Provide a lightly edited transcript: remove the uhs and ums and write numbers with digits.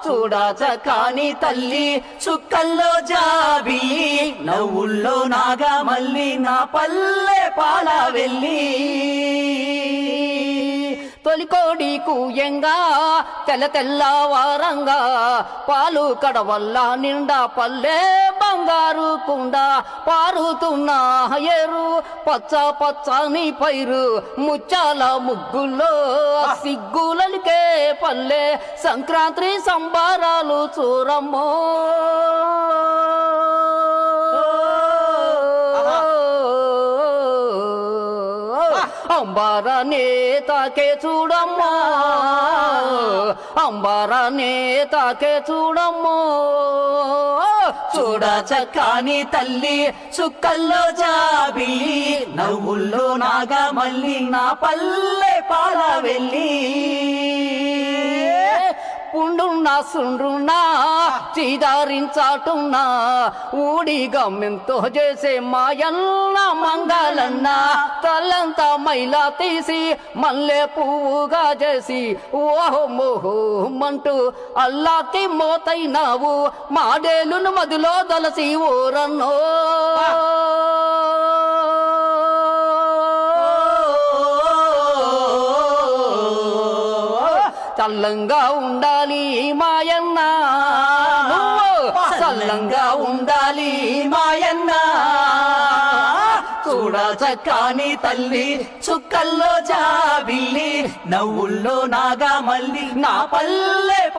చూడా చకాని తల్లి చుక్కల్లో జాబిల్లి నవ్వుల్లో నాగా మల్లి నా పల్లె పాల వెళ్ళి తొలికోడి కూయంగా తెల్ల తెల్లవారంగా పాలు కడవల్ల నిండా పల్లె బంగారు కుండ పారుతున్న ఏరు పచ్చ పచ్చని పైరు ముచ్చాల ముగ్గుల్లో సిగ్గులకే పల్లె సంక్రాంతి సంబారాలు చూరమ్మో అంబారనే తాకే చూడమ్మా అంబారనే తాకే చూడమ్మో చూడ చక్కాని తల్లి చుక్కల్లో జాబిల్లి నవ్వుల్లో నాగా మల్లి నా పల్లె పాల వెళ్ళి పుండున్నా సుండ్రున్నా చీదారించాటున్నా ఊడి గమ్యంతో చేసే మాయన్న మంగళన్న తల్లంతా మైలా తీసి మల్లె పువ్వుగా చేసి ఓహో మోహో మంటూ అల్లాతి మోతైనావు మాడేలును మదిలో దలసి ఊరన్నో చల్లంగా ఉండాలి మాయన్న చల్లంగా ఉండాలి మాయన్న చూడ చక్కాని తల్లి చుక్కల్లో జాబిల్లి నవ్వుల్లో నాగా మల్లి నా పల్లె